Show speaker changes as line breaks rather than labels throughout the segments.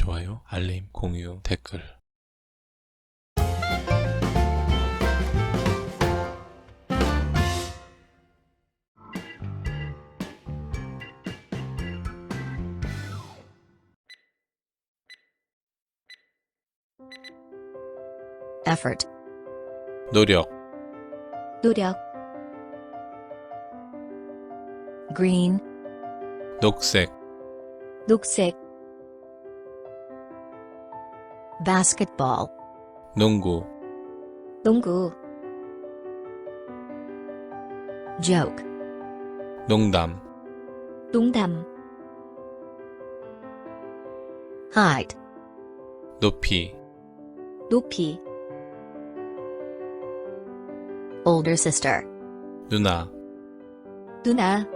좋아요, 알림, 공유, 댓글.
effort,
노력,
노력, green,
녹색,
녹색, basketball,
농구,
농구, joke,
농담,
농담, height,
높이,
높이, older sister,
누나,
누나,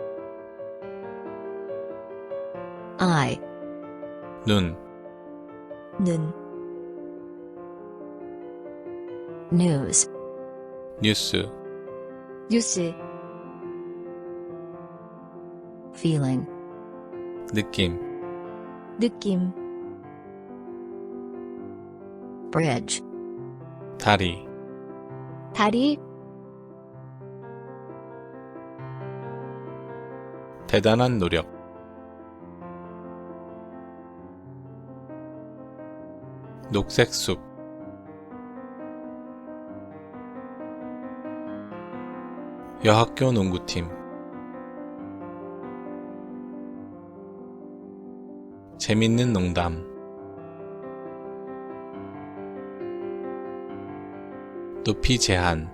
eye,
눈,
눈, news,
뉴스,
뉴스, feeling,
느낌,
느낌, bridge,
다리,
다리,
대단한 노력, 녹색 숲, 여학교 농구팀, 재밌는 농담, 높이 제한,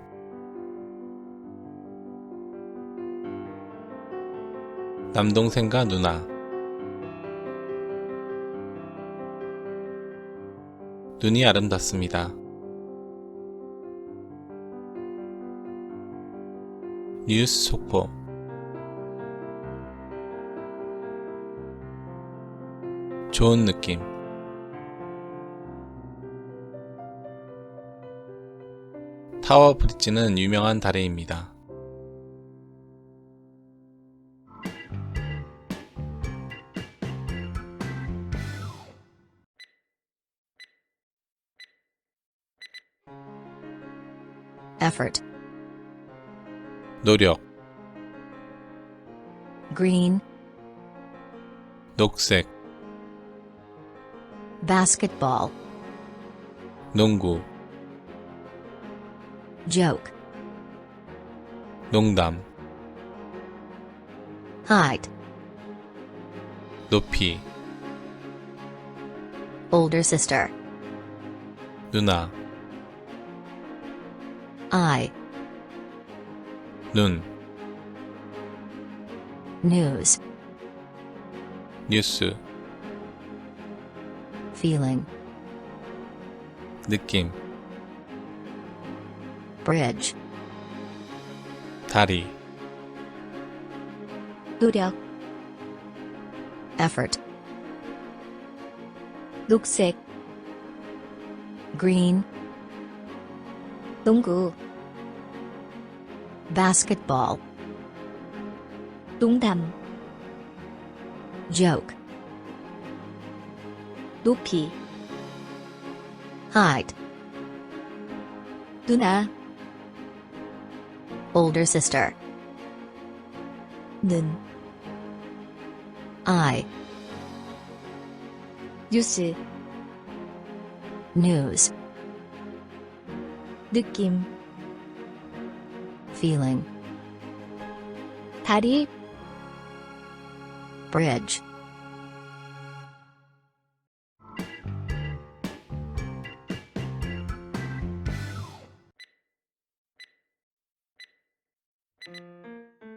남동생과 누나, 눈이 아름답습니다. 뉴스 속보, 좋은 느낌, 타워 브릿지는 유명한 다리입니다.
effort,
노력,
green,
녹색,
basketball,
농구,
joke,
농담,
height,
높이,
older sister,
누나,
eye,
눈,
news,
뉴스,
feeling,
느낌,
bridge,
다리,
노력, effort, 녹색, green, 농구, basketball, 농담, joke, 높이, height, 누나, older sister, 눈, eye, 뉴스, news, 느낌, feeling, 다리, bridge,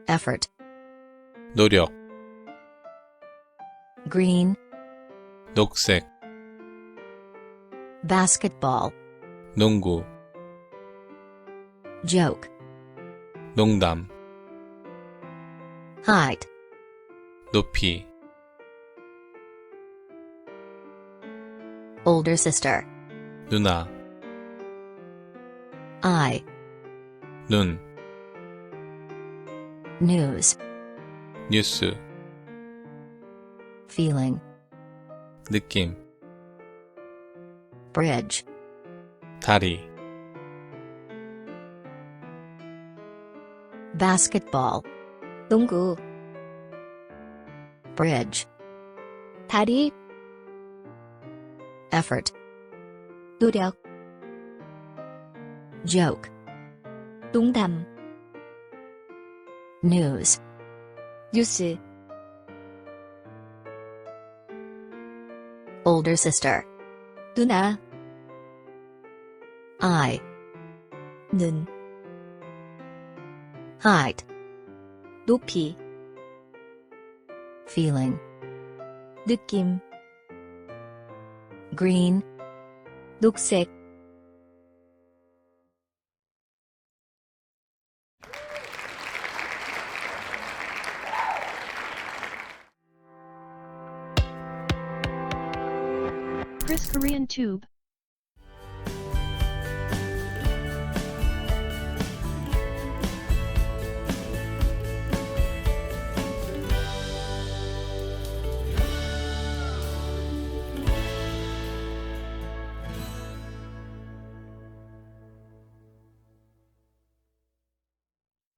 effort,
노력,
green,
녹색,
basketball,
농구,
joke,
농담,
height,
높이,
older sister,
누나,
eye,
눈,
news,
뉴스,
feeling,
느낌,
bridge,
다리,
basketball,
농구,
bridge,
다리,
effort,
노력,
joke,
농담,
news,
뉴스,
older sister,
누나,
eye,
눈,
height,
높이,
feeling,
느낌,
green,
녹색,
Chris Korean Tube.